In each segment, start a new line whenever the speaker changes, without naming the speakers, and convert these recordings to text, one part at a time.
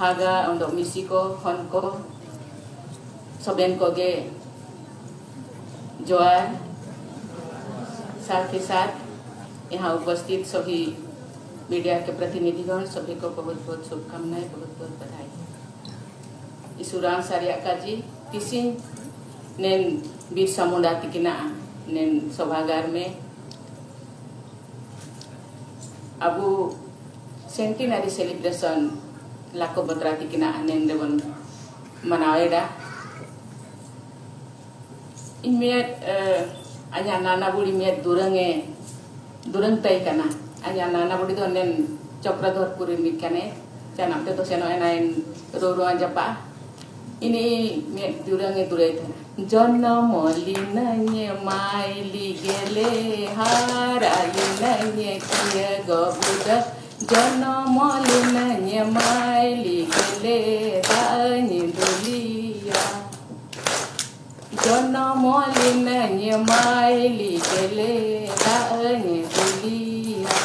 haga untuk misi ko hon ko soben को गे जोहार। साथ ही साथ यहाँ उपस्थित सभी मीडिया के प्रतिनिधिगण सभी को बहुत बहुत शुभकामनाएं, बहुत बहुत बधाई। इसुरान सारिया काजी तिसिंग नेन बिरसा मुंडा तिकिना नेन सभागार में अबु सेंटिनरी सेलिब्रेशन लाको बतरा तिकिना नेन देवन मनावेडा इमेट आया नाना बुड़ी में दुरंग तय करना आया नाना बुड़ी तो नेन चक्रधरपुरी मिकने चनाम ते तो सेनो एनाइन रो जपा ini me durange durai जन्म लिनये माइली गेले हारालिनये किए गबुद जन्म लिनये माइली गेले दानी दुलिया जन्म लिनये माइली गेले दानी दुलिया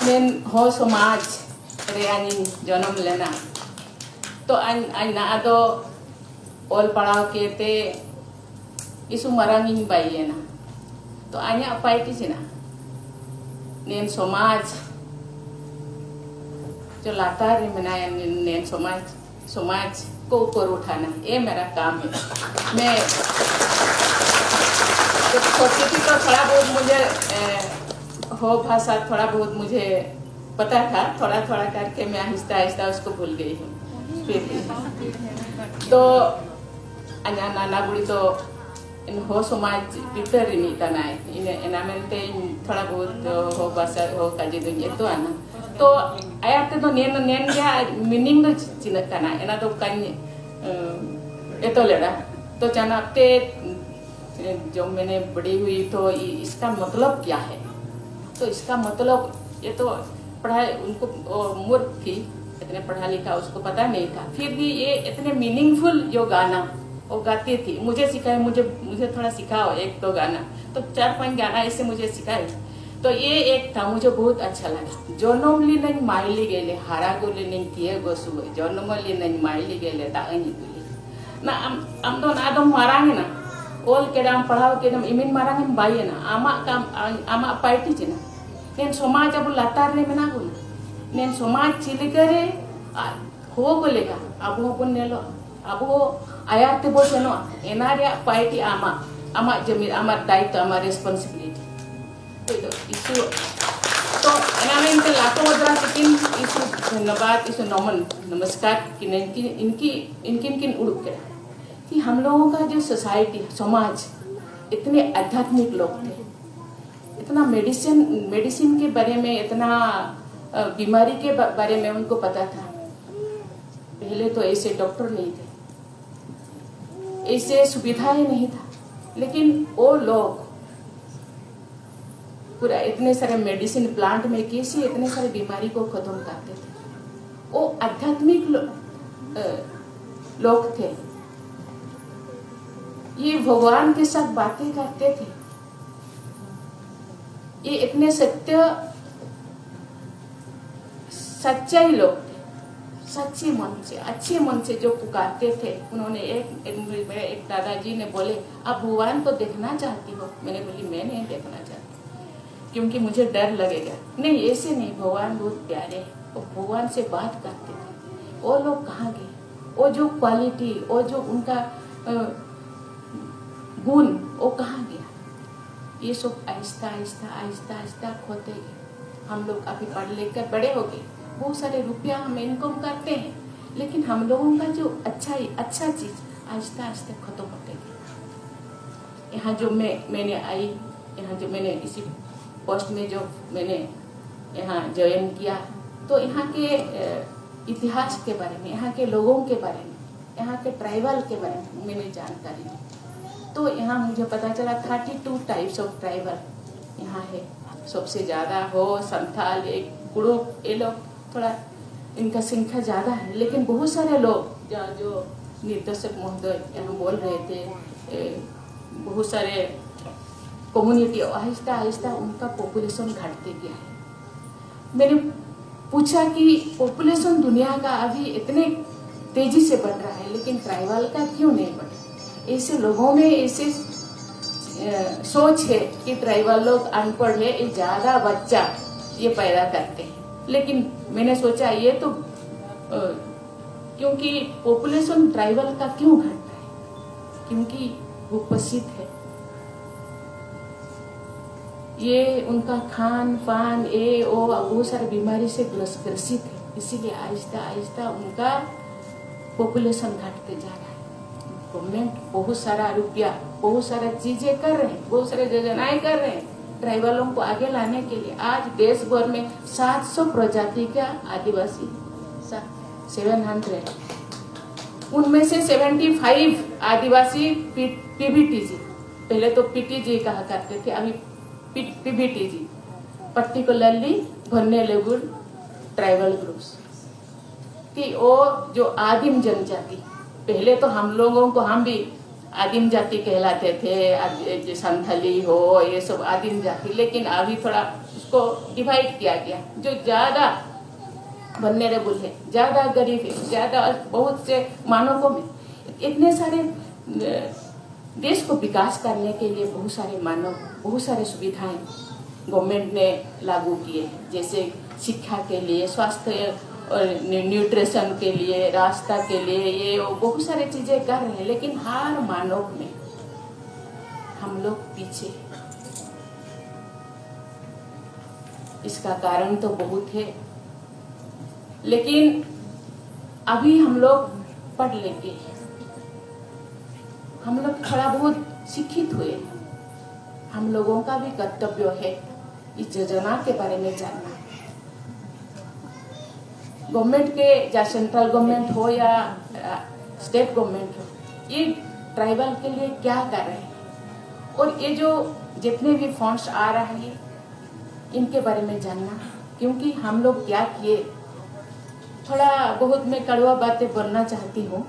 नेन हो समाज रेयानी जन्म लेना तो आइना आदो ओल पढ़ाव के ते इस मरंगिंग बाई ना तो आया पाई थी ना नेन समाज जो लाता रे मनाया नेन समाज को ऊपर उठाना ये मेरा काम है। मैं तो सोचती थी तो थोड़ा बहुत मुझे हो भाषा थोड़ा बहुत मुझे पता था, थोड़ा थोड़ा करके मैं आहिस्ता आहिस्ता उसको भूल गई हूँ। तो अन्य नाना बुड़ी तो इन हो समाज भीतर नहीं करना है इन्हें एनामेंटे थोड़ा बहुत हो भाषा हो काजी दुनिया तो आना तो आया तो नेन क्या मीनिंग तो चिन्ह करना है ना तो कहीं ये तो लेड़ा तो चनापते जो मैंने बड़ी हुई तो इसका मतलब क्या है, तो इसका मतलब ये तो पढ़ाई उनको मूर्ख थी, इतने पढ़ा लिखा उसको पता नहीं था, फिर भी ये इतने मीनिंगफुल जो गाना वो गाती थी। मुझे सिखाए, मुझे थोड़ा सिखाओ एक दो गाना, तो 4-5 गाना इससे मुझे सिखाए। तो ये एक था मुझे बहुत अच्छा लगा। जनमली नहीं माइली गेले हारा गोले नहीं किए गोसु जनमली नहीं माइली गेले दाएं गोले ना am तो ना दम मारांगे ना ओल के दाम पढ़ाओ के दाम इमिन मारांगे बाई ना आमा काम आमा पाइटी चिना नेन समाज अब लातार ले मना गोल नेन समाज चिली करे हो गोलेगा अब हो पुन नेलो अब हो आयाते बो सेनो एनारिया पाइटी आमा जमीन आमा दायित्व आमा रेस्पॉन्सिबिलिटी तो इशू तो एनामे इनके लाखों वजरा किन इशू धन्यवाद इशू नमन नमस्कार इनकी उड़ुक के कि हम लोगों का जो सोसाइटी समाज इतने आध्यात्मिक लोग थे, इतना मेडिसिन के बारे में, इतना बीमारी के बारे में उनको पता था। पहले तो ऐसे डॉक्टर नहीं थे, ऐसे सुविधाएं नहीं था, लेकिन वो लोग पूरा इतने सारे मेडिसिन प्लांट में कैसे इतने सारे बीमारी को खत्म करते थे। वो आध्यात्मिक लोग थे, ये भगवान के साथ बातें करते थे, ये इतने सच्चाई लोग थे, सच्चे मन से अच्छे मन से जो पुकारते थे। उन्होंने एक दादाजी ने बोले आप भगवान को देखना चाहती हो? मैंने बोली मैं नहीं देखना चाहती क्योंकि मुझे डर लगेगा। नहीं ऐसे नहीं, भगवान बहुत प्यारे हैं, वो भगवान से बात करते थे। वो लोग कहाँ गए? वो जो क्वालिटी, वो जो उनका गुण वो कहाँ गया? ये सब आहिस्ता आहिस्ता आहिस्ता आहिस्ता खोते गए। हम लोग अभी पढ़ लिख कर बड़े हो गए, बहुत सारे रुपया हम इनकम करते हैं, लेकिन हम लोगों का जो अच्छा चीज आहिस्ता आहिस्ता खत्म होते गए। यहाँ जो मैंने आई, यहाँ जो मैंने इसी पोस्ट में जो मैंने यहाँ ज्वाइन किया, तो यहाँ के इतिहास के बारे में, यहाँ के लोगों के बारे में, यहाँ के ट्राइबल के बारे में मैंने जानकारी ली। तो यहाँ मुझे पता चला 32 टाइप्स ऑफ ट्राइबल यहाँ है। सबसे ज्यादा हो संथाल, एक ग्रुप, ये लोग थोड़ा इनका संख्या ज्यादा है, लेकिन बहुत सारे लोग जो निर्देशक महोदय यहाँ बोल रहे थे, बहुत सारे कम्युनिटी आहिस्ता आहिस्ता उनका पॉपुलेशन घटते गया है। मैंने पूछा कि पॉपुलेशन दुनिया का अभी इतने तेजी से बढ़ रहा है, लेकिन ट्राइबल का क्यों नहीं बढ़ रहा? ऐसे लोगों में ऐसे सोच है कि ट्राइबल लोग अनपढ़ है, ये ज्यादा बच्चा ये पैदा करते हैं। लेकिन मैंने सोचा ये तो क्योंकि पॉपुलेशन ट्राइबल का क्यों घट रहा है? क्योंकि कुपोषित है, ये उनका खान पान ये वो बहुत सारी बीमारी से ग्रसित है, इसीलिए आहिस्ता आहिस्ता उनका पॉपुलेशन घटते जा रहा है। गवर्नमेंट बहुत सारा रुपया, बहुत सारा चीजें कर रहे हैं, बहुत सारे योजनाएं कर रहे हैं ट्राइबलों को आगे लाने के लिए। आज देश भर में 700 प्रजाति का आदिवासी 700, उनमें से 75 आदिवासी पीबीटीजी, पहले तो पीटीजी कहा करते थे, अभी पीबीटीजी, पर्टिकुलरली वल्नरेबल ट्राइबल ग्रुप्स कि वो जो आदिम जनजाति, पहले तो हम लोगों को, हम भी आदिम जाति कहलाते थे, संथाली हो ये सब आदिम जाति, लेकिन अभी थोड़ा उसको डिवाइड किया गया। जो ज्यादा वल्नरेबल है, ज्यादा गरीब है, ज्यादा बहुत से मानवों में इतने सारे देश को विकास करने के लिए बहुत सारे मानव, बहुत सारे सुविधाएं गवर्नमेंट ने लागू किए, जैसे शिक्षा के लिए, स्वास्थ्य और न्यूट्रिशन के लिए, रास्ता के लिए, ये बहुत सारी चीजें कर रहे हैं। लेकिन हर मानव में हम लोग पीछे, इसका कारण तो बहुत है, लेकिन अभी हम लोग पढ़ लेंगे, हम लोग थोड़ा बहुत शिक्षित हुए, हम लोगों का भी कर्तव्य है इस योजना के बारे में जानना। गवर्नमेंट के, या सेंट्रल गवर्नमेंट हो या स्टेट गवर्नमेंट हो, ये ट्राइबल के लिए क्या कर रहे हैं, और ये जो जितने भी फंड्स आ रहा है इनके बारे में जानना। क्योंकि हम लोग क्या किए, थोड़ा बहुत मैं कड़वा बातें बोलना चाहती हूँ,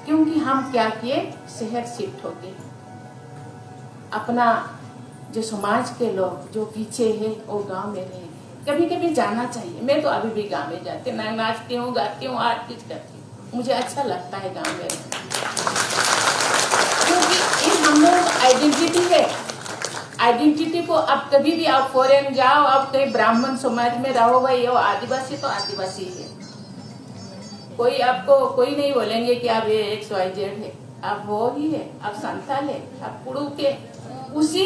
क्योंकि हम क्या किए, शहर शिफ्ट हो गए, अपना जो समाज के लोग जो पीछे है वो गांव में रहे। कभी कभी जाना चाहिए, मैं तो अभी भी गांव में जाती, मैं नाचती हूँ, गाती हूँ, हर चीज करती हूँ, मुझे अच्छा लगता है गांव में, क्योंकि ये हम लोग आइडेंटिटी है। आइडेंटिटी को अब कभी भी आप फॉरेन जाओ, आप कहीं ब्राह्मण समाज में रहो, भाई वो आदिवासी तो आदिवासी है, कोई आपको कोई नहीं बोलेंगे कि आप ये XYZ है, आप वो ही है, आप संथाल है, आप कुड़ुक है, उसी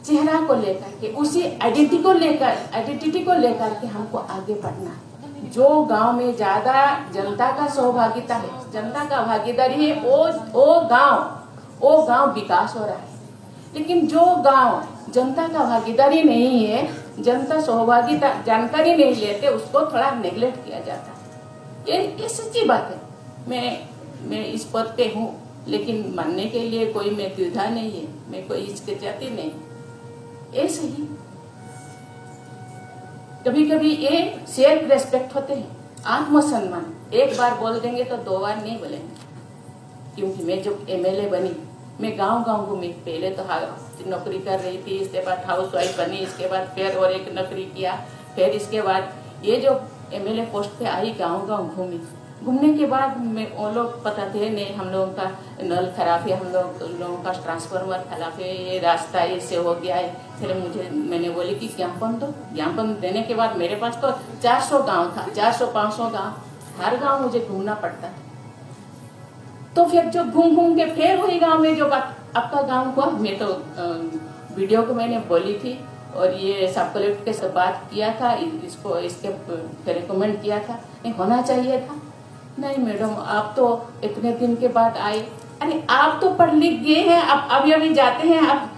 चेहरा को लेकर के, उसी आइडेंटिटी को लेकर के हमको आगे बढ़ना है। जो गांव में ज्यादा जनता का सहभागिता है, जनता का भागीदारी है, वो गांव विकास हो रहा है। लेकिन जो गांव जनता का भागीदारी नहीं है, जनता सहभागिता जानकारी नहीं लेते, उसको थोड़ा नेग्लेक्ट किया जाता है। ये सच्ची बात है। मैं इस पद पे हूँ, लेकिन मानने के लिए कोई मैं द्विधा नहीं है, मैं कोई हिचकिचाती नहीं। ऐसे ही कभी कभी ये सेल्फ रेस्पेक्ट होते हैं, आत्मसम्मान, एक बार बोल देंगे तो 2 बार नहीं बोलेंगे। क्योंकि मैं जब MLA बनी, मैं गांव घूमी, पहले तो नौकरी कर रही थी, इसके बाद हाउसवाइफ बनी, इसके बाद फिर और एक नौकरी किया, फिर इसके बाद ये जो MLA पोस्ट पे आई, गांव घूमने के बाद मैं, वो लोग बताते नहीं, हम लोगों का नल खराब है, हम लोगों का ट्रांसफार्मर खराब है, ये रास्ता ऐसे हो गया है। फिर मैंने बोली कि ज्ञापन देने के बाद मेरे पास तो 400 गांव था, 400-500 गांव, हर गांव मुझे घूमना पड़ता। तो फिर जो घूम के फिर वही गांव में जो बात आपका गांव हुआ, मैं तो वीडियो को मैंने बोली थी, और ये सब कलेक्टर के साथ बात किया था, इसके रिकमेंड किया था, नहीं होना चाहिए था। नहीं मैडम, आप तो इतने दिन के बाद आए, अरे आप तो पढ़ लिख गए हैं, आप अभी जाते हैं, आप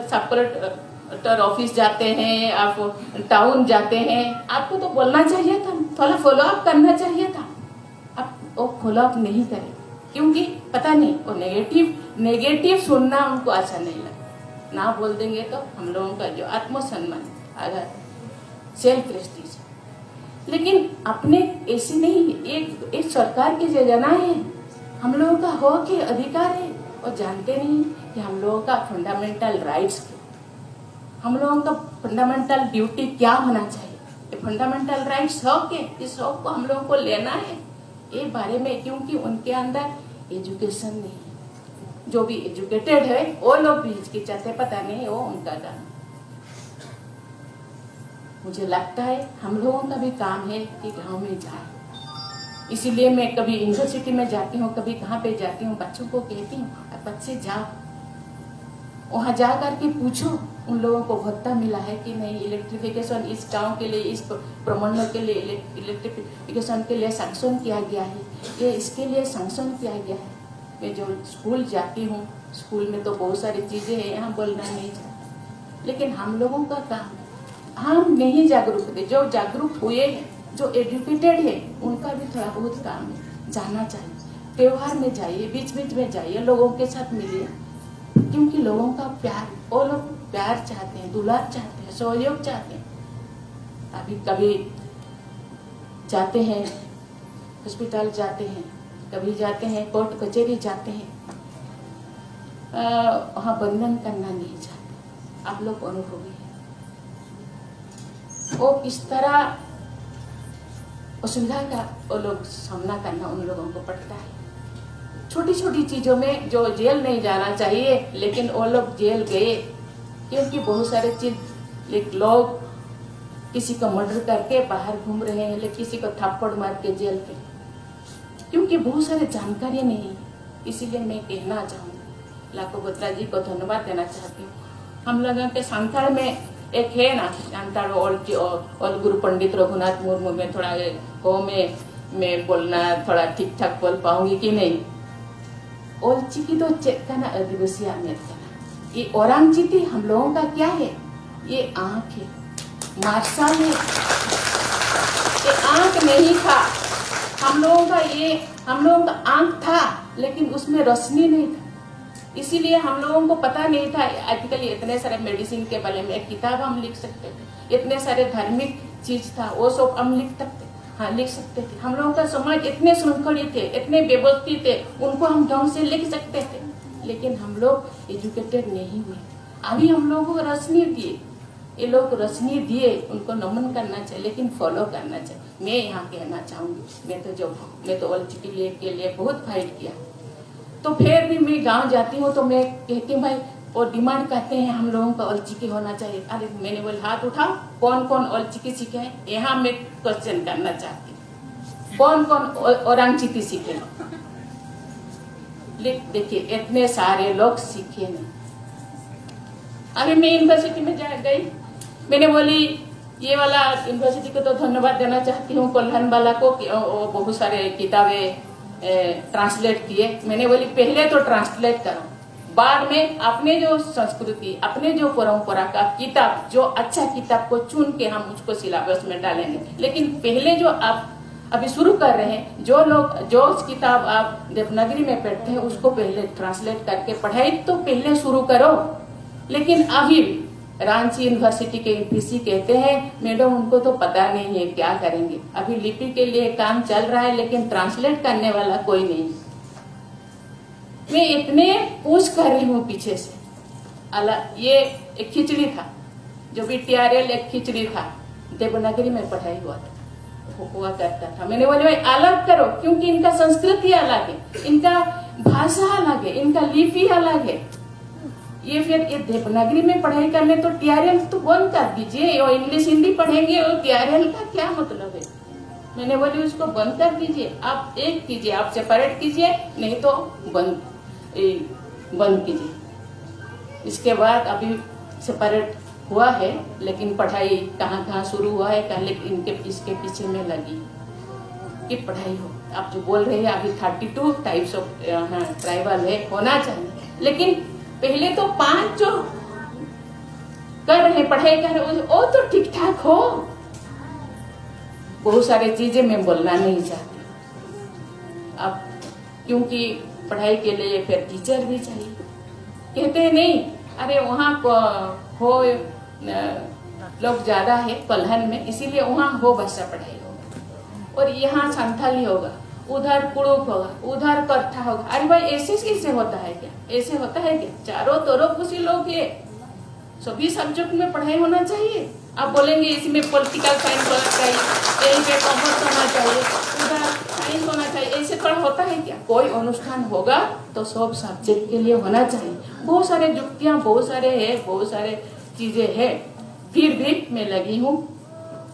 सब कलेक्टर ऑफिस जाते हैं, आप टाउन जाते हैं, आपको तो बोलना चाहिए था, थोड़ा फॉलो अप करना चाहिए था। आप वो फॉलो अप नहीं करें, क्योंकि पता नहीं वो नेगेटिव सुनना उनको अच्छा नहीं लगता। ना बोल देंगे तो हम लोगों का जो आत्मसम्मान, अगर सेल्फ प्रेस्टीज, लेकिन अपने ऐसे नहीं, एक सरकार की योजना है, हम लोगों का हो के अधिकार है, और जानते नहीं कि हम लोगों का फंडामेंटल राइट्स, हम लोगों का फंडामेंटल ड्यूटी क्या होना चाहिए। ये फंडामेंटल राइट्स हक है, इस हक को हम लोगों को लेना है ये बारे में, क्योंकि उनके अंदर एजुकेशन नहीं है। जो भी एजुकेटेड है वो लोग भी हिचकिचाते, पता नहीं वो उनका काम। मुझे लगता है हम लोगों का भी काम है कि गांव में जाए। इसीलिए मैं कभी यूनिवर्सिटी में जाती हूँ, कभी कहाँ पे जाती हूँ, बच्चों को कहती हूँ बच्चे जाओ, वहां जा करके पूछो उन लोगों को भत्ता मिला है कि नहीं, इलेक्ट्रिफिकेशन इस गांव के लिए, इस प्रमंडल के लिए इलेक्ट्रिफिकेशन के लिए सैंक्शन किया गया है, ये इसके लिए सैंक्शन किया गया है। मैं जो स्कूल जाती हूँ, स्कूल में तो बहुत सारी चीजें हैं, यहाँ बोलना नहीं चाहती, लेकिन हम लोगों का काम, हम नहीं जागरूक थे, जो जागरूक हुए हैं, जो एजुकेटेड है, उनका भी थोड़ा बहुत काम है, जाना चाहिए। त्योहार में जाइए, बीच बीच में जाइए, लोगों के साथ मिलिए, क्योंकि लोगों का प्यार, वो लोग प्यार चाहते हैं, दुलार चाहते हैं, सहयोग चाहते हैं। अभी कभी जाते हैं हॉस्पिटल, जाते हैं, कभी जाते हैं कोर्ट कचहरी जाते हैं, वहाँ बंधन करना नहीं चाहते। आप लोग अनुभवी हैं, वो किस तरह असुविधा का वो लोग सामना करना उन लोगों को पड़ता है। छोटी छोटी चीजों में जो जेल नहीं जाना चाहिए, लेकिन वो लोग जेल गए, क्योंकि बहुत सारे चीज, लोग किसी को मर्डर करके बाहर घूम रहे हैं, लेकिन किसी को थप्पड़ मार के जेल पे, क्योंकि बहुत सारे जानकारी नहीं। इसीलिए मैं कहना चाहूंगी, लाखो बोत्रा जी को धन्यवाद देना चाहती हूँ। हम लोगों के संथाल में एक है ना, संथाल और गुरु पंडित रघुनाथ मुर्मू में थोड़ा हो, मैं बोलना थोड़ा ठीक ठाक बोल पाऊंगी कि नहीं। ओलचिकी तो चेतना आदिवासी अमेरिका, ये औरंगजीती हम लोगों का क्या है, ये आंख है, मार्शल है, ये आंख नहीं था हम लोगों का, ये हम लोगों का आंख था, लेकिन उसमें रोशनी नहीं था, इसीलिए हम लोगों को पता नहीं था। आजकल इतने सारे मेडिसिन के बारे में एक किताब हम लिख सकते थे, इतने सारे धार्मिक चीज था, वो सब हम लिख सकते थे। हम लोगों का समाज इतने श्रृंखलित थे, इतने व्यवस्थित थे, उनको हम ढंग से लिख सकते थे, लेकिन हम लोग एजुकेटेड नहीं हुए। अभी हम लोगों को रोशनी दिए, ये लोग रोशनी दिए, उनको नमन करना चाहिए, लेकिन फॉलो करना चाहिए। मैं यहाँ कहना चाहूंगी, मैं तो ओलचिकी के लिए बहुत फाइट किया, तो फिर भी मैं गांव जाती हूँ तो मैं कहती हूँ भाई, वो डिमांड करते हैं हम लोगों का ओलचिकी होना चाहिए। अरे मैंने बोले हाथ उठाओ, कौन कौन ओलचिकी सीखे हैं, यहाँ मैं क्वेश्चन करना चाहती हूँ, कौन कौन औरंगचिकी सीखे। देखिए इतने सारे लोग सीखे नहीं। अभी मैं यूनिवर्सिटी में गई, मैंने बोली ये वाला यूनिवर्सिटी को तो धन्यवाद देना चाहती हूँ, कोल्हान वाला को, बहुत सारे किताबें ट्रांसलेट किए। मैंने बोली पहले तो ट्रांसलेट करो, बाद में अपने जो संस्कृति, अपने जो परंपरा का किताब, जो अच्छा किताब को चुन के हम उसको सिलेबस में डालेंगे। लेकिन पहले जो आप अभी शुरू कर रहे हैं, जो किताब आप देवनागरी में पढ़ते हैं उसको पहले ट्रांसलेट करके पढ़ाई तो पहले शुरू करो। लेकिन अभी रांची यूनिवर्सिटी के एमपीसी कहते हैं मैडम उनको तो पता नहीं है क्या करेंगे, अभी लिपि के लिए काम चल रहा है, लेकिन ट्रांसलेट करने वाला कोई नहीं। मैं इतने पूछ कर रही हूँ पीछे से। ये एक खिचड़ी था, जो भी TRL एक खिचड़ी था, देवनागरी में पढ़ाई हुआ करता था। मैंने बोले भाई अलग करो, क्योंकि इनका संस्कृति अलग है, इनका भाषा अलग है, इनका लिपि अलग है। ये फिर ये देवनागरी में पढ़ाई करने तो TRL तो बंद कर दीजिए, और इंग्लिश हिंदी पढ़ेंगे और TRL का क्या मतलब है। मैंने बोली उसको बंद कर दीजिए, आप एक कीजिए, आप सेपरेट कीजिए, नहीं तो बंद कीजिए। इसके बाद अभी सेपरेट हुआ है, लेकिन पढ़ाई कहाँ शुरू हुआ है, पहले इसके पीछे में लगी कि पढ़ाई हो। आप जो बोल रहे हैं अभी 32 टाइप्स ऑफ ट्राइबल है, होना चाहिए, लेकिन पहले तो 5 जो कर रहे पढ़ाई कर रहे वो तो ठीक ठाक हो। बहुत सारी चीजें मैं बोलना नहीं चाहती अब, क्योंकि पढ़ाई के लिए फिर टीचर भी चाहिए। कहते हैं नहीं, अरे वहाँ हो लोग ज्यादा है कोल्हान में, इसीलिए वहाँ हो भाषा पढ़ाई होगा, और यहाँ संथाली होगा, उधर कुड़ुक होगा, उधर कत्था होगा। अरे भाई ऐसे कैसे होता है क्या, ऐसे होता है क्या? चारों तरफ उसी लोग है, सभी सब्जेक्ट में पढ़ाई होना चाहिए। आप बोलेंगे इसमें पॉलिटिकल साइंस होना चाहिए, यहीं पे कॉमर्स होना चाहिए, उधर साइंस होना चाहिए, ऐसे थोड़ा होता है क्या? कोई अनुष्ठान होगा तो सब सब्जेक्ट के लिए होना चाहिए। बहुत सारे युक्तियाँ, बहुत सारे चीजें हैं, फिर भी मैं लगी हूँ।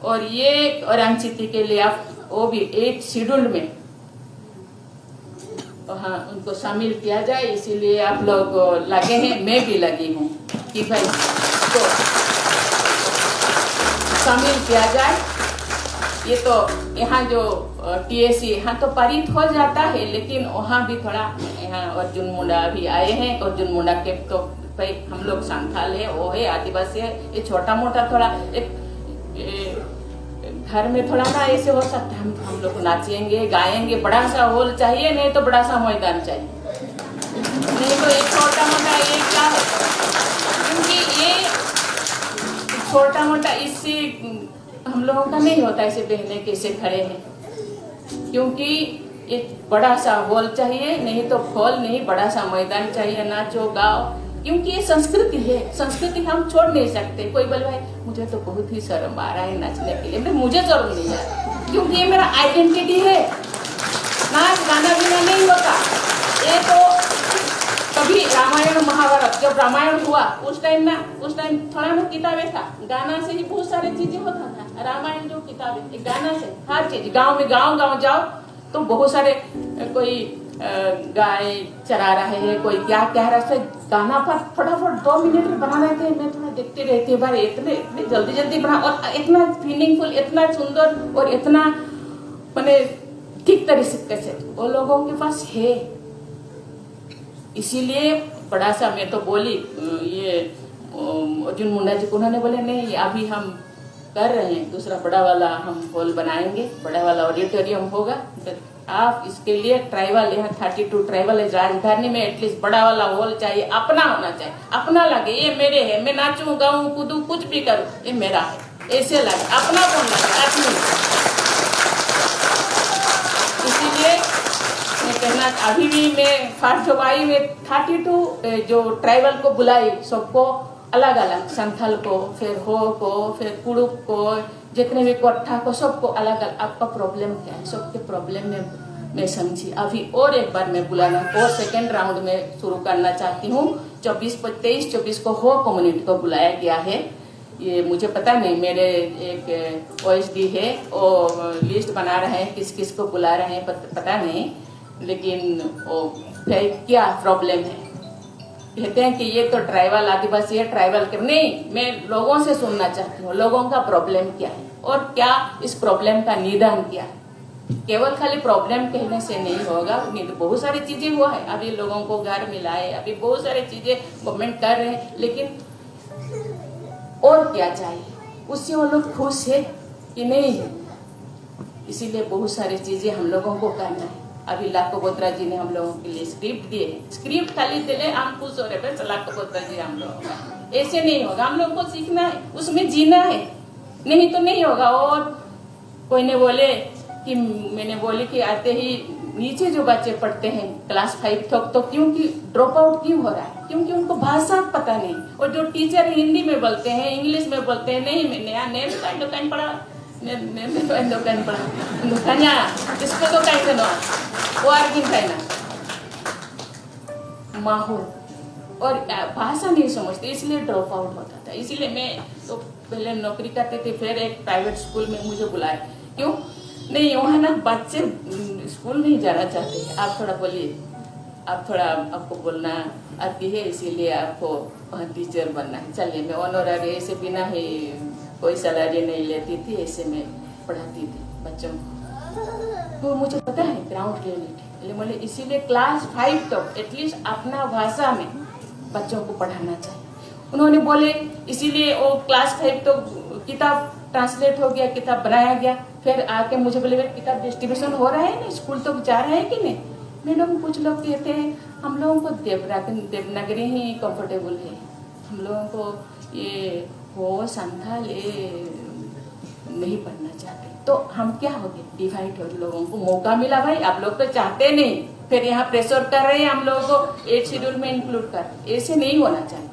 और ये औरंगचीती के लिए आप वो भी 8 शेड्यूल में हाँ उनको शामिल किया जाए, इसीलिए आप लोग लगे हैं, मैं भी लगी हूँ कि भाई तो शामिल किया जाए। ये तो यहाँ जो TSC यहाँ तो पारित हो जाता है, लेकिन वहाँ भी थोड़ा, यहाँ अर्जुन मुंडा भी आए हैं। अर्जुन मुंडा के तो भाई हम लोग संथाल है, वो है आदिवासी है, ये छोटा मोटा थोड़ा एक घर में थोड़ा ना ऐसे हो सकता है। हम लोग नाचेंगे गाएंगे, बड़ा सा हॉल चाहिए, नहीं तो बड़ा सा मैदान चाहिए, नहीं तो एक छोटा मोटा ये क्या है, क्योंकि ये छोटा मोटा इससे हम लोगों का नहीं होता। ऐसे बहने कैसे खड़े हैं, क्योंकि एक बड़ा सा हॉल चाहिए, नहीं तो हॉल नहीं, बड़ा सा मैदान चाहिए, नाचो गाओ, क्योंकि ये संस्कृति है। संस्कृति हम छोड़ नहीं सकते। कोई बोले भाई मुझे तो बहुत ही शर्म आ रहा है नाचने के लिए, मुझे शर्म नहीं है, क्योंकि ये मेरा आइडेंटिटी है। नाच गाना बिना नहीं होता। ये तो कभी रामायण महाभारत, जब रामायण हुआ उस टाइम थोड़ा ना किताबें था, गाना से ही बहुत सारी चीजें होता था। रामायण जो किताबें, गाना से हर चीज, गाँव में गाँव जाओ तो बहुत सारे, कोई गाय चरा रहे हैं, कोई क्या कह रहा है, गाना पर फटाफट 2 मिनट में बना रहे थे। मैं थोड़ा देखते रहती हूँ, भाई इतने जल्दी बना, और इतना मीनिंगफुल, इतना सुंदर और इतना माने ठीक तरीके से वो लोगों के पास है। इसीलिए बड़ा सा मैं तो बोली, ये अर्जुन मुंडा जी को, उन्होंने बोले नहीं अभी हम कर रहे हैं, दूसरा बड़ा वाला हम हॉल बनाएंगे, बड़ा वाला ऑडिटोरियम होगा। आप इसके लिए ट्राइबल, यहाँ 32 ट्राइबल है राजधानी में, एटलीस्ट बड़ा वाला हॉल चाहिए, अपना होना चाहिए, अपना लगे ये मेरे है, मैं नाचूं गाऊं कूदूं कुछ भी करूं ये मेरा है, ऐसे लगे, अपना कौन लगे, आदमी। इसीलिए मैं कहना, अभी भी मैं 1 जुलाई में 32 जो ट्राइबल को बुलाई, सबको अलग अलग, संथाल को, फिर हो को, फिर कुड़ुक को, जितने भी कोठा को, सबको अलग अलग, आपका प्रॉब्लम क्या है, सबके प्रॉब्लम में मैं समझी। अभी और एक बार मैं बुलाना और सेकेंड राउंड में शुरू करना चाहती हूँ। 23-24 को हो कम्युनिटी को बुलाया गया है। ये मुझे पता नहीं, मेरे एक OSD है, वो लिस्ट बना रहे हैं किस किस को बुला रहे हैं, पता नहीं, लेकिन वो क्या प्रॉब्लम है। कहते हैं कि ये तो ट्राइबल आदिवासी है, ट्राइबल के नहीं, मैं लोगों से सुनना चाहती हूँ, लोगों का प्रॉब्लम क्या है और क्या इस प्रॉब्लम का निदान क्या है। केवल खाली प्रॉब्लम कहने से नहीं होगा, नहीं तो बहुत सारी चीजें हुआ है। अभी लोगों को घर मिला है, अभी बहुत सारी चीजें गवर्नमेंट कर रहे हैं, लेकिन और क्या चाहिए, उससे वो लोग खुश है कि नहीं है। इसीलिए बहुत सारी चीजें हम लोगों को करना है। अभी लाखो बोत्रा जी ने हम लोगों के लिए स्क्रिप्ट दिए, स्क्रिप्ट खाली दिले, हम खुश हो रहे हैं, लाखो बोत्रा जी हम लोगों का। ऐसे नहीं होगा, हम लोगों को सीखना है, उसमें जीना है, नहीं तो नहीं होगा। और कोई ने बोले कि, मैंने बोली कि आते ही नीचे जो बच्चे पढ़ते हैं क्लास 5 तक, तो क्योंकि ड्रॉप आउट क्यों हो रहा है, क्योंकि उनको भाषा पता नहीं। और जो टीचर हिंदी में बोलते हैं, इंग्लिश में बोलते हैं, नहीं मैंने दुकान पढ़ा, दुकान पढ़ा, दुकान इसको तो कहीं ना वो आर्गिन ना माहौल और भाषा नहीं समझते, इसलिए ड्रॉप आउट होता था। इसीलिए मैं तो पहले नौकरी करते थे, फिर एक प्राइवेट स्कूल में मुझे बुलाया, क्यों नहीं, वहाँ ना बच्चे स्कूल नहीं जाना चाहते। आप थोड़ा बोलिए, आप थोड़ा, आपको बोलना आती है, इसीलिए आपको टीचर बनना है। चलिए, मैं ऑनररी ऐसे बिना ही कोई सैलरी नहीं लेती थी, ऐसे में पढ़ाती थी बच्चों को। तो मुझे पता है ग्राउंड रियलिटी, बोले इसीलिए क्लास 5 तक एटलीस्ट अपना भाषा में बच्चों को पढ़ाना चाहिए। उन्होंने बोले इसीलिए वो क्लास 5 तो किताब ट्रांसलेट हो गया, किताब बनाया गया। फिर आके मुझे बोले किताब डिस्ट्रीब्यूशन हो रहा है ना, स्कूल तो जा रहे हैं कि नहीं। मैडम कुछ लोग कहते हैं हम लोगों को देवनागरी ही कंफर्टेबल है, हम लोगों को ये हो संथाल ये नहीं पढ़ना चाहते। तो हम क्या हो गए, डिवाइड हो, लोगों को मौका मिला, भाई आप लोग तो चाहते नहीं, फिर यहाँ प्रेशर कर रहे हैं हम लोगों को 8 शेड्यूल में इंक्लूड कर। ऐसे नहीं होना चाहिए,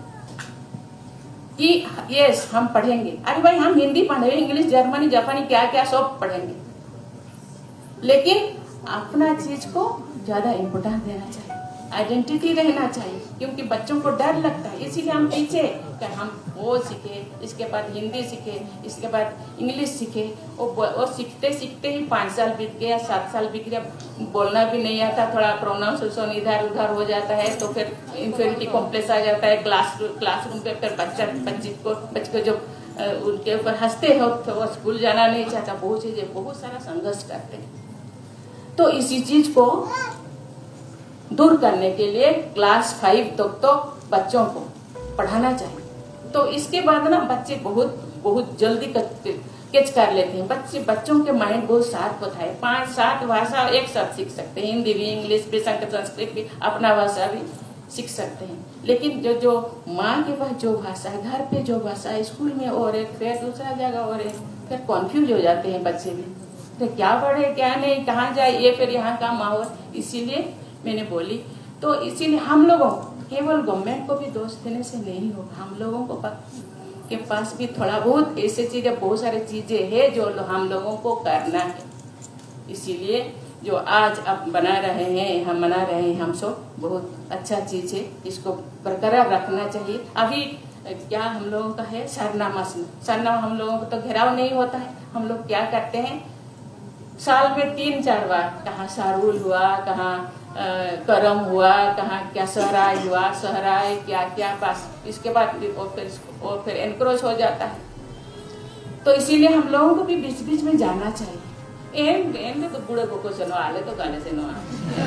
कि यस हम पढ़ेंगे। अरे भाई हम हिंदी पढ़ेंगे, इंग्लिश, जर्मनी, जापानी, क्या क्या सब पढ़ेंगे, लेकिन अपना चीज को ज्यादा इम्पोर्टेंस देना चाहिए, आइडेंटिटी रहना चाहिए, क्योंकि बच्चों को डर लगता है, इसीलिए हम पीछे कि हम वो सीखे, इसके बाद हिंदी सीखे, इसके बाद इंग्लिश सीखे। वो सीखते सीखते ही 5 साल बीत गया, 7 साल बीत गया, बोलना भी नहीं आता, थोड़ा प्रोनाउंसिएशन इधर उधर हो जाता है, तो फिर इंफीरियरिटी कॉम्प्लेक्स आ जाता है। क्लासरूम पे फिर बच्चे को जो उनके ऊपर हंसते हो तो वो स्कूल जाना नहीं चाहता, बहुत चीजें, बहुत सारा संघर्ष करते हैं। तो इसी चीज को दूर करने के लिए क्लास 5 तक तो बच्चों को पढ़ाना चाहिए। तो इसके बाद ना बच्चे बहुत जल्दी कैच कर लेते हैं। बच्चों के माइंड बहुत शार्प होता है, 5-7 भाषा एक साथ सीख सकते हैं, हिंदी भी, इंग्लिश भी, संस्कृत भी, अपना भाषा भी सीख सकते हैं। लेकिन जो माँ के पास जो भाषा है, घर पे जो भाषा है, स्कूल में और एक, फिर दूसरा जगह और एक, फिर कॉन्फ्यूज हो जाते हैं बच्चे भी, तो क्या पढ़े क्या नहीं, कहाँ जाए, ये फिर यहाँ का माहौल। इसीलिए मैंने बोली, तो इसीलिए हम लोगों केवल गवर्नमेंट को भी दोष देने से नहीं होगा, हम लोगों को के पास भी थोड़ा बहुत ऐसे चीजें, बहुत सारी चीजें हैं जो हम लोगों को करना है। इसीलिए जो आज अब बना रहे हैं, हम मना रहे हैं, हम सब बहुत अच्छा चीज है, इसको बरकरार रखना चाहिए। अभी क्या हम लोगों का है सरनामा हम लोगों को तो घेराव नहीं होता है। हम लोग क्या करते हैं, साल में 3-4 बार, कहाँ सारूल हुआ, कहाँ करम हुआ, कहाँ क्या सहराय क्या क्या पास, इसके बाद और फिर एनक्रोच हो जाता है। तो इसीलिए हम लोगों को भी बीच बीच में जाना चाहिए। एन तो बूढ़े को से नो आले तो गाले से नो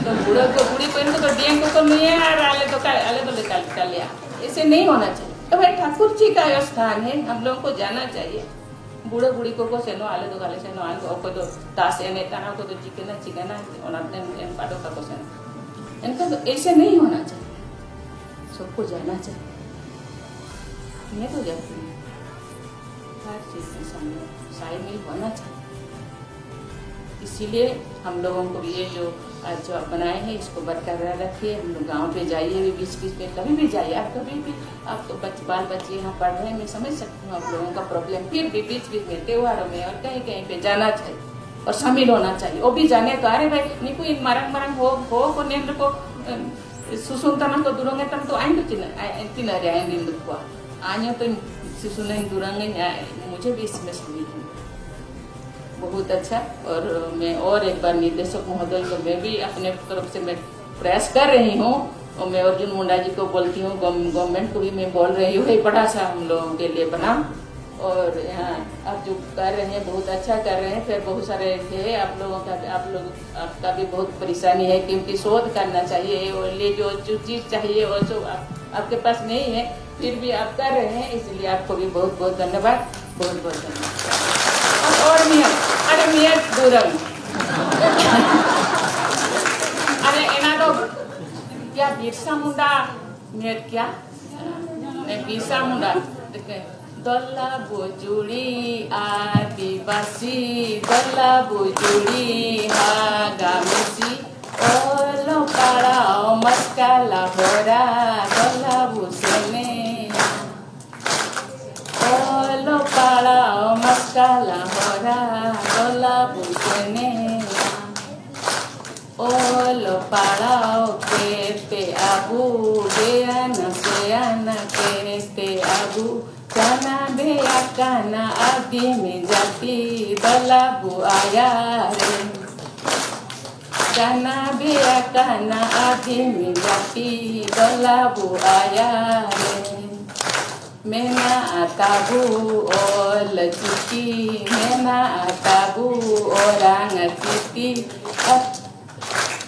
तो बूढ़े को बूढ़ी को इनको तो डियन को नहीं है, आले तो निकाल लिया, ऐसे नहीं होना चाहिए। तो भाई ठाकुर जी का स्थान है, हम लोगों को जाना चाहिए। बूढ़े बूढ़ी को से नो आले तो गाले से नो आले को तो दास ने तना को तो चिकना उन्होंने इन पाटो का को इनका तो ऐसे नहीं होना चाहिए, सबको जाना चाहिए। मैं तो जाती हूँ, हर चीज में शामिल होना चाहिए। इसीलिए हम लोगों को ये जो आज जो बनाए हैं, इसको बरकरार रखिए। हम लोग गाँव पे जाइए भी, बीच बीच में कभी भी जाइए, आप कभी भी, आप तो बाल बच्चे यहाँ पढ़ रहे हैं, मैं समझ सकती हूँ आप लोगों का प्रॉब्लम, फिर भी बीच बीच में त्योहारों में और कहीं कहीं पे जाना चाहिए और शामिल होना चाहिए। वो भी जाने तो अरे भाई नीकू इन मरंग हो को नेन्द्र को सुसुंतना को दुरंगे तम तो आइन तो तिनरे आइन दिन को आने तो सुसुने दुरंगे, मुझे भी इसमें शामिल हूँ। बहुत अच्छा। और मैं और एक बार निर्देशक महोदय को मैं भी अपने तरफ से मैं प्रयास कर रही हूँ, और मैं अर्जुन मुंडा जी को बोलती हूँ, गवर्नमेंट को भी मैं बोल रही हूँ, बड़ा सा हम लोगों के लिए बना। और यहाँ आप जो कर रहे हैं बहुत अच्छा कर रहे हैं। फिर बहुत सारे थे आप लोगों का, आपका भी बहुत परेशानी है, क्योंकि शोध करना चाहिए और ये जो चीज चाहिए वो सब आपके पास नहीं है, फिर भी आप कर रहे हैं, इसलिए आपको भी बहुत बहुत धन्यवाद, बहुत बहुत धन्यवाद। और मियाँ दूरंग अरे एना तो क्या बिरसा मुंडा मियाँ क्या बिरसा मुंडा दल्ला बुजुड़ी आदिवासी दल्ला बुजुड़ी हागामिसी ओलो पाड़ाओ मस्काला होरा दल्ला बुसेने ओलो पाड़ाओ मस्काला होरा दल्ला बुसेने ओलो पाड़ाओ केते आबू बेयाना सेयाना केते Abu Kana beya kana abdi menjati dalabu ayare. Kana beya kana abdi menjati dalabu ayare. Mena atabu ol citi, mena atabu orang citi.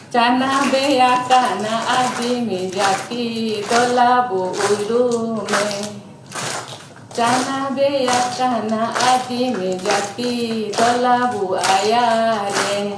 Kana beya kana abdi menjati dalabu ulume. Kana beya kana adi me jati dalabu ayare.